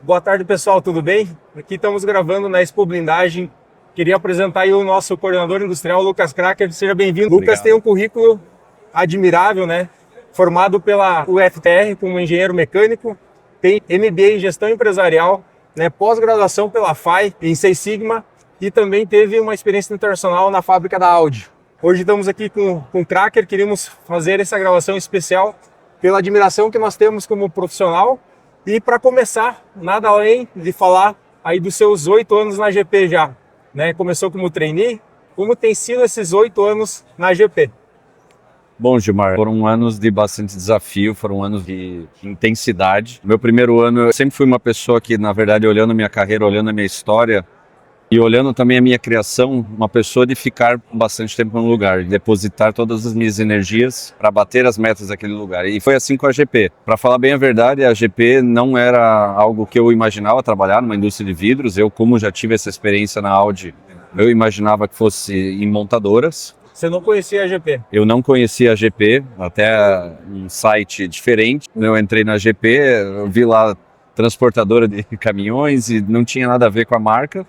Boa tarde, pessoal, tudo bem? Aqui estamos gravando na Expo Blindagem. Queria apresentar aí o nosso coordenador industrial, Lucas Cracker. Seja bem-vindo. Lucas tem um currículo admirável, né? Formado pela UFTR como engenheiro mecânico, tem MBA em gestão empresarial, né? Pós-graduação pela FAI em Six Sigma e também teve uma experiência internacional na fábrica da Audi. Hoje estamos aqui com o Cracker, queríamos fazer essa gravação especial pela admiração que nós temos como profissional. E para começar, nada além de falar aí dos seus 8 anos na GP já, né? Começou como trainee, como tem sido esses 8 anos na GP? Bom, Gilmar, foram anos de bastante desafio, foram anos de intensidade. Meu primeiro ano, eu sempre fui uma pessoa que, na verdade, olhando a minha carreira, olhando a minha história e olhando também a minha criação, uma pessoa de ficar bastante tempo no lugar, de depositar todas as minhas energias para bater as metas daquele lugar. E foi assim com a GP. Para falar bem a verdade, a GP não era algo que eu imaginava trabalhar numa indústria de vidros. Eu, como já tive essa experiência na Audi, eu imaginava que fosse em montadoras. Você não conhecia a GP? Eu não conhecia a GP, até um site diferente. Eu entrei na GP, eu vi lá transportadora de caminhões e não tinha nada a ver com a marca.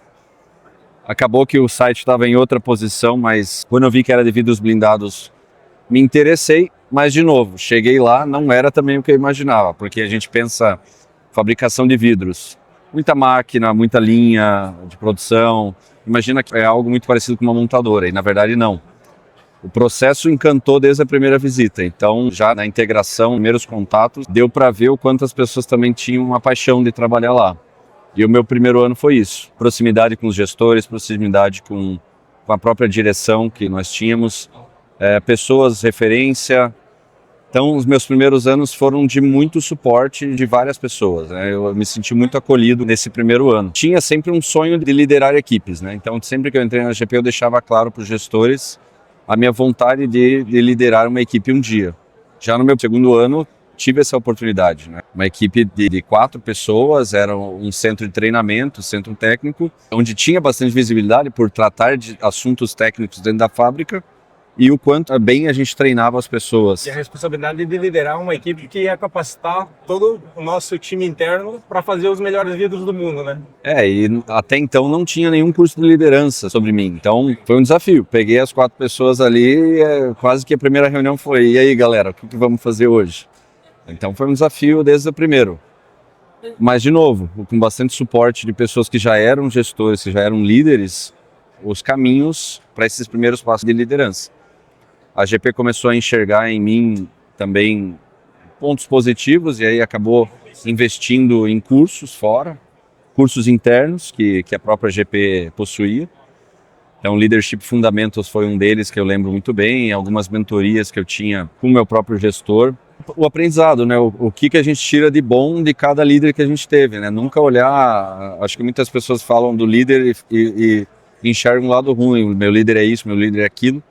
Acabou que o site estava em outra posição, mas quando eu vi que era de vidros blindados, me interessei. Mas, de novo, cheguei lá, não era também o que eu imaginava, porque a gente pensa fabricação de vidros. Muita máquina, muita linha de produção. Imagina que é algo muito parecido com uma montadora, e na verdade não. O processo encantou desde a primeira visita, então já na integração, primeiros contatos, deu para ver o quanto as pessoas também tinham uma paixão de trabalhar lá. E o meu primeiro ano foi isso, proximidade com os gestores, proximidade com a própria direção que nós tínhamos, pessoas, referência. Então os meus primeiros anos foram de muito suporte de várias pessoas, né? Eu me senti muito acolhido nesse primeiro ano. Tinha sempre um sonho de liderar equipes, né? Então sempre que eu entrei na GP eu deixava claro para os gestores a minha vontade de liderar uma equipe um dia. Já no meu segundo ano, tive essa oportunidade, né? Uma equipe de 4 pessoas, era um centro de treinamento, centro técnico, onde tinha bastante visibilidade por tratar de assuntos técnicos dentro da fábrica e o quanto bem a gente treinava as pessoas. E a responsabilidade de liderar uma equipe que ia capacitar todo o nosso time interno para fazer os melhores vidros do mundo, né? E até então não tinha nenhum curso de liderança sobre mim, então foi um desafio. Peguei as 4 pessoas ali e quase que a primeira reunião foi: e aí galera, o que vamos fazer hoje? Então foi um desafio desde o primeiro. Mas, de novo, com bastante suporte de pessoas que já eram gestores, que já eram líderes, os caminhos para esses primeiros passos de liderança. A GP começou a enxergar em mim também pontos positivos e aí acabou investindo em cursos fora, cursos internos que a própria GP possuía. Então, Leadership Fundamentals foi um deles que eu lembro muito bem, algumas mentorias que eu tinha com o meu próprio gestor. O aprendizado, né? O que a gente tira de bom de cada líder que a gente teve, né? Nunca olhar, acho que muitas pessoas falam do líder e enxergam um lado ruim, meu líder é isso, meu líder é aquilo,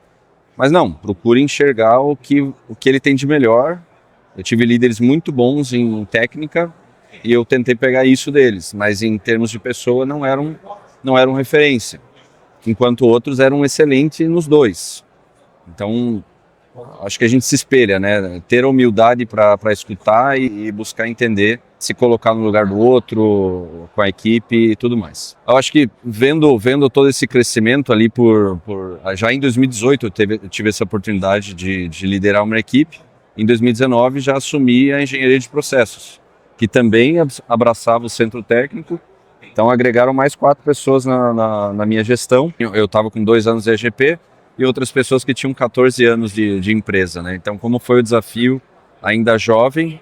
mas não, procure enxergar o que ele tem de melhor. Eu tive líderes muito bons em técnica e eu tentei pegar isso deles, mas em termos de pessoa não eram referência, enquanto outros eram excelentes nos dois. Então, acho que a gente se espelha, né? Ter a humildade para escutar e buscar entender, se colocar no lugar do outro, com a equipe e tudo mais. Eu acho que vendo todo esse crescimento ali já em 2018 eu tive essa oportunidade de liderar uma equipe. Em 2019 já assumi a engenharia de processos, que também abraçava o centro técnico. Então agregaram mais 4 pessoas na minha gestão. Eu estava com 2 anos de EGP, e outras pessoas que tinham 14 anos de empresa, né? Então, como foi o desafio, ainda jovem,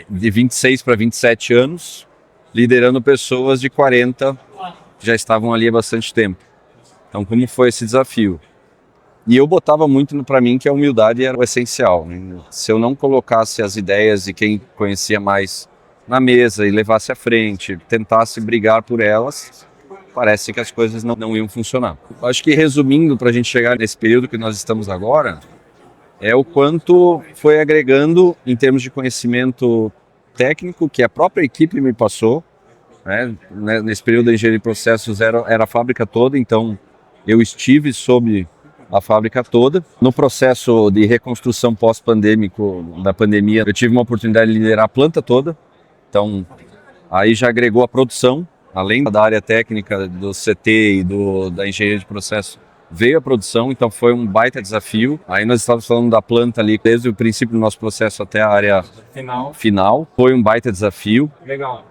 de 26 para 27 anos, liderando pessoas de 40, que já estavam ali há bastante tempo. Então, como foi esse desafio? E eu botava muito para mim que a humildade era o essencial, né? Se eu não colocasse as ideias de quem conhecia mais na mesa e levasse à frente, tentasse brigar por elas, parece que as coisas não iam funcionar. Acho que, resumindo, para a gente chegar nesse período que nós estamos agora, é o quanto foi agregando em termos de conhecimento técnico que a própria equipe me passou, né? Nesse período da engenharia de processos era a fábrica toda, então eu estive sob a fábrica toda. No processo de reconstrução pós-pandêmico, da pandemia, eu tive uma oportunidade de liderar a planta toda, então Aí já agregou a produção, além da área técnica do CT e da engenharia de processo, veio a produção, então foi um baita desafio. Aí nós estávamos falando da planta ali, desde o princípio do nosso processo até a área final. Foi um baita desafio. Legal.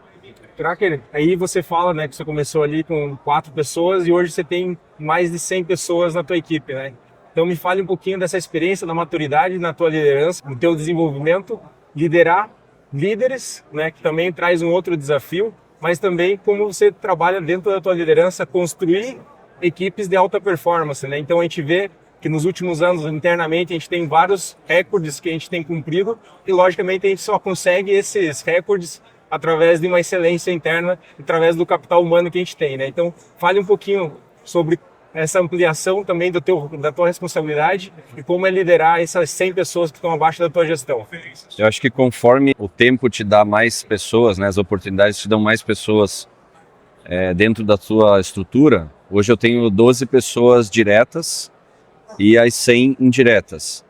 Cracker, aí você fala, né, que você começou ali com 4 pessoas e hoje você tem mais de 100 pessoas na tua equipe, né? Então me fale um pouquinho dessa experiência, da maturidade na tua liderança, no teu desenvolvimento, liderar líderes, né, que também traz um outro desafio, mas também como você trabalha dentro da tua liderança, construir equipes de alta performance, né? Então a gente vê que nos últimos anos, internamente, a gente tem vários recordes que a gente tem cumprido e, logicamente, a gente só consegue esses recordes através de uma excelência interna, através do capital humano que a gente tem, né? Então, fale um pouquinho sobre essa ampliação também da tua responsabilidade e como é liderar essas 100 pessoas que estão abaixo da tua gestão. Eu acho que conforme o tempo te dá mais pessoas, né, as oportunidades te dão mais pessoas dentro da tua estrutura. Hoje eu tenho 12 pessoas diretas e as 100 indiretas.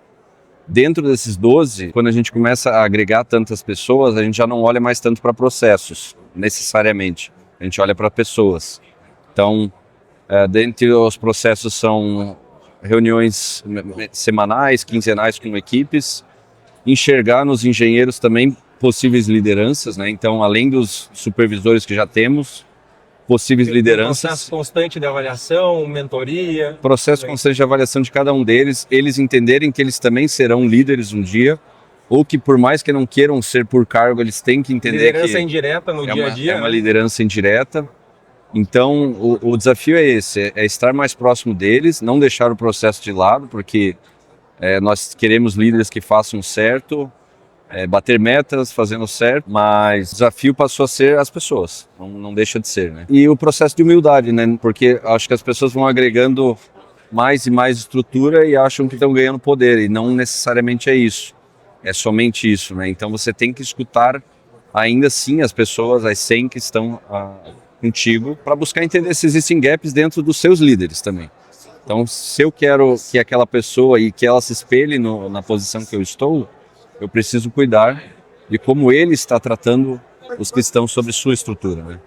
Dentro desses 12, quando a gente começa a agregar tantas pessoas, a gente já não olha mais tanto para processos, necessariamente. A gente olha para pessoas. Então, dentre os processos são reuniões semanais, quinzenais com equipes, enxergar nos engenheiros também possíveis lideranças, né? Então, além dos supervisores que já temos, possíveis lideranças. Processo constante de avaliação, mentoria. Processo constante de avaliação de cada um deles, eles entenderem que eles também serão líderes um dia, ou que por mais que não queiram ser por cargo, eles têm que entender liderança que indireta no dia a dia. É uma liderança indireta. Então, o desafio é esse, é estar mais próximo deles, não deixar o processo de lado, porque nós queremos líderes que façam certo, bater metas, fazendo certo, mas o desafio passou a ser as pessoas, não deixa de ser, né? E o processo de humildade, né? Porque acho que as pessoas vão agregando mais e mais estrutura e acham que estão ganhando poder, e não necessariamente é isso, é somente isso, né? Então você tem que escutar ainda assim as pessoas, as 100 que estão contigo, para buscar entender se existem gaps dentro dos seus líderes também. Então, se eu quero que aquela pessoa e que ela se espelhe na posição que eu estou, eu preciso cuidar de como ele está tratando os que estão sobre sua estrutura, né?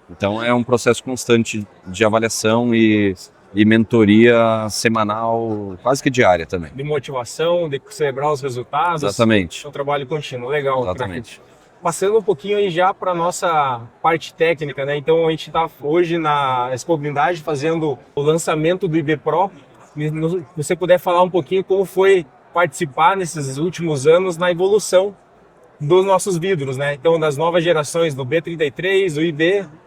Então é um processo constante de avaliação e mentoria semanal, quase que diária também. De motivação, de celebrar os resultados. Exatamente. É um trabalho contínuo, legal. Exatamente. Passando um pouquinho aí já para a nossa parte técnica, né? Então a gente está hoje na Expo Blindagem fazendo o lançamento do IB Pro. Se você puder falar um pouquinho como foi participar nesses últimos anos na evolução dos nossos vidros, né? Então, das novas gerações do B33, o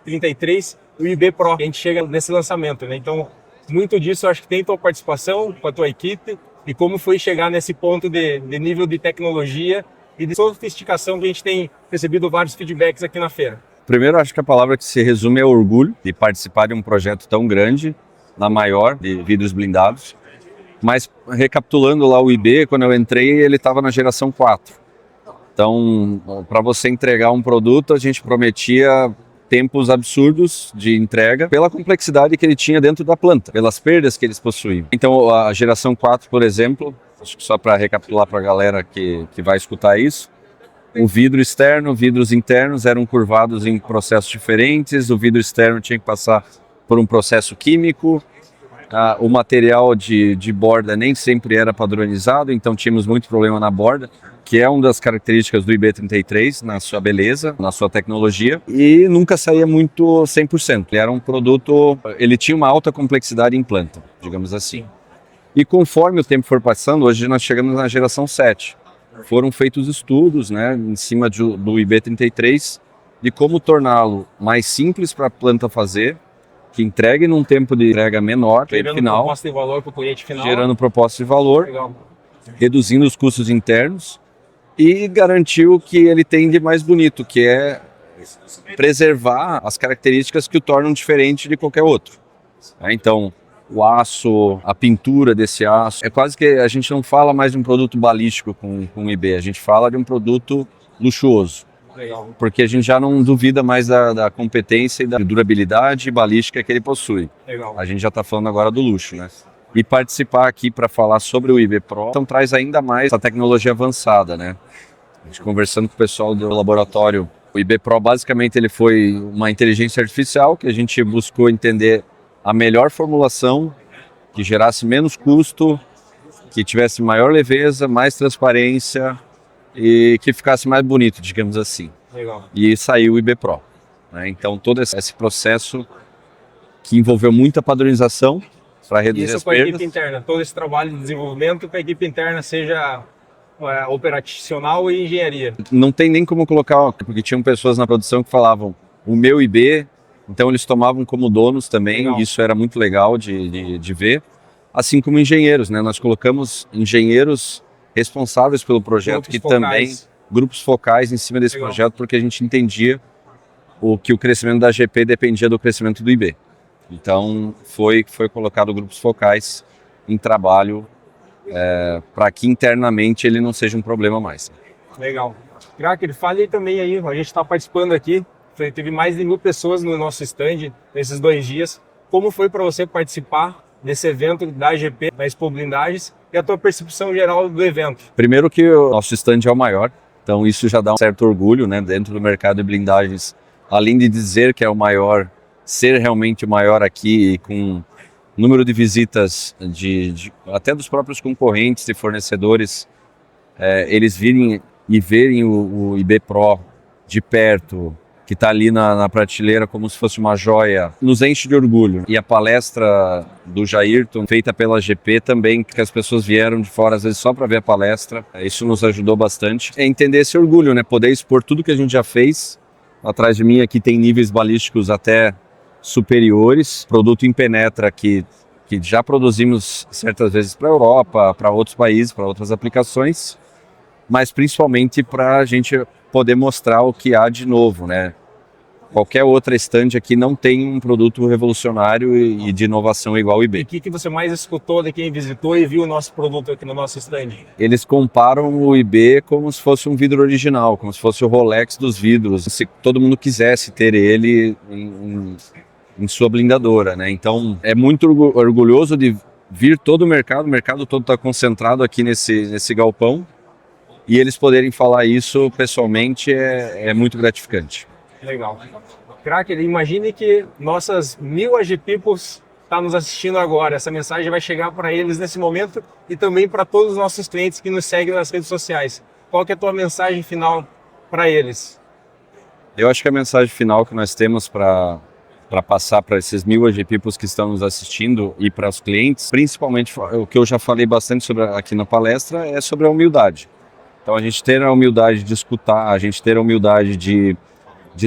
IB33 e o IB Pro, que a gente chega nesse lançamento, né? Então, muito disso eu acho que tem tua participação com a tua equipe e como foi chegar nesse ponto de nível de tecnologia e de sofisticação que a gente tem recebido vários feedbacks aqui na feira. Primeiro, acho que a palavra que se resume é orgulho de participar de um projeto tão grande, na maior, de vidros blindados. Mas recapitulando lá o IB, quando eu entrei, ele estava na geração 4. Então, para você entregar um produto, a gente prometia tempos absurdos de entrega pela complexidade que ele tinha dentro da planta, pelas perdas que eles possuíam. Então, a geração 4, por exemplo, acho que só para recapitular para a galera que vai escutar isso, o vidro externo, vidros internos eram curvados em processos diferentes, o vidro externo tinha que passar por um processo químico, o material de borda nem sempre era padronizado, então tínhamos muito problema na borda, que é uma das características do IB33, na sua beleza, na sua tecnologia, e nunca saía muito 100%. Ele era um produto, ele tinha uma alta complexidade em planta, digamos assim. E conforme o tempo for passando, hoje nós chegamos na geração 7. Foram feitos estudos, né, em cima do IB33, de como torná-lo mais simples para a planta fazer, que entregue num tempo de entrega menor, gerando final, proposta de valor para o cliente final. Gerando proposta de valor, legal, reduzindo os custos internos e garantiu o que ele tem de mais bonito, que é preservar as características que o tornam diferente de qualquer outro. Então, o aço, a pintura desse aço, é quase que a gente não fala mais de um produto balístico com o IB, a gente fala de um produto luxuoso. legal. Porque a gente já não duvida mais da competência e da durabilidade balística que ele possui. Legal. A gente já está falando agora do luxo, né? E participar aqui para falar sobre o IB Pro, então traz ainda mais essa tecnologia avançada, né? A gente conversando com o pessoal do laboratório O IB Pro basicamente ele foi uma inteligência artificial que a gente buscou entender a melhor formulação, que gerasse menos custo, que tivesse maior leveza, mais transparência e que ficasse mais bonito, digamos assim. Legal. E saiu o IB Pro, né? Então todo esse processo que envolveu muita padronização para reduzir Isso as com a perdas. equipe interna, todo esse trabalho de desenvolvimento com a equipe interna, seja operacional e engenharia. Não tem nem como colocar, porque tinham pessoas na produção que falavam o meu IB, então eles tomavam como donos também, Legal. Isso era muito legal de ver. Assim como engenheiros, né? Nós colocamos engenheiros responsáveis pelo projeto, Grupos que focais. também, grupos focais em cima desse Legal. projeto, porque a gente entendia que o crescimento da GP dependia do crescimento do IB. Então foi colocado grupos focais em trabalho para que internamente ele não seja um problema mais. Legal. Cracker, fale também aí, a gente está participando aqui, teve mais de 1.000 pessoas no nosso stand nesses 2 dias. Como foi para você participar desse evento da AGP, da Expo Blindagens, e a tua percepção geral do evento? Primeiro que o nosso stand é o maior, então isso já dá um certo orgulho, né, dentro do mercado de blindagens, além de dizer que é o maior, ser realmente o maior aqui e com número de visitas até dos próprios concorrentes e fornecedores, eles virem e verem o IB Pro de perto, que está ali na prateleira como se fosse uma joia, nos enche de orgulho. E a palestra do Jairton, feita pela GP também, que as pessoas vieram de fora, às vezes só para ver a palestra, isso nos ajudou bastante. É entender esse orgulho, né? Poder expor tudo que a gente já fez. Atrás de mim aqui tem níveis balísticos até superiores, produto em penetra que já produzimos certas vezes para a Europa, para outros países, para outras aplicações, mas principalmente para a gente poder mostrar o que há de novo, né? Qualquer outra stand aqui não tem um produto revolucionário e de inovação igual o E IB. o que você mais escutou de quem visitou e viu o nosso produto aqui no nosso stand? Eles comparam o IB como se fosse um vidro original, como se fosse o Rolex dos vidros, se todo mundo quisesse ter ele em sua blindadora, né? Então é muito orgulhoso de vir todo o mercado todo está concentrado aqui nesse galpão, e eles poderem falar isso pessoalmente é muito gratificante. Legal. Cracker, imagine que nossas 1.000 AG Peoples estão nos assistindo agora. Essa mensagem vai chegar para eles nesse momento e também para todos os nossos clientes que nos seguem nas redes sociais. Qual que é a tua mensagem final para eles? Eu acho que a mensagem final que nós temos para passar para esses 1.000 AG Peoples que estão nos assistindo e para os clientes, principalmente o que eu já falei bastante sobre aqui na palestra, é sobre a humildade. Então a gente ter a humildade de escutar, a gente ter a humildade de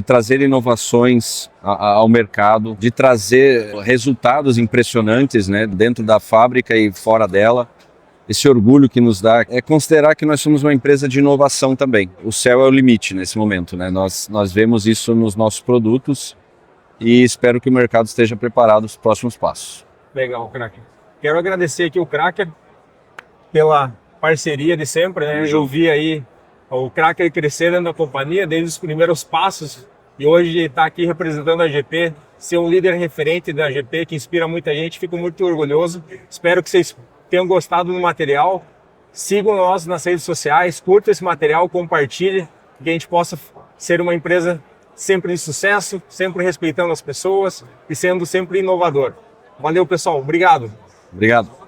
trazer inovações ao mercado, de trazer resultados impressionantes, né, dentro da fábrica e fora dela. Esse orgulho que nos dá é considerar que nós somos uma empresa de inovação também. O céu é o limite nesse momento, né? Nós vemos isso nos nossos produtos e espero que o mercado esteja preparado para os próximos passos. Legal, Cracker. Quero agradecer aqui o Cracker pela parceria de sempre, né? Eu vi aí o Cracker crescer dentro da companhia desde os primeiros passos e hoje está aqui representando a GP, ser um líder referente da GP que inspira muita gente. Fico muito orgulhoso. Espero que vocês tenham gostado do material. Sigam nós nas redes sociais, curtam esse material, compartilhem, que a gente possa ser uma empresa sempre de sucesso, sempre respeitando as pessoas e sendo sempre inovador. Valeu, pessoal. Obrigado. Obrigado.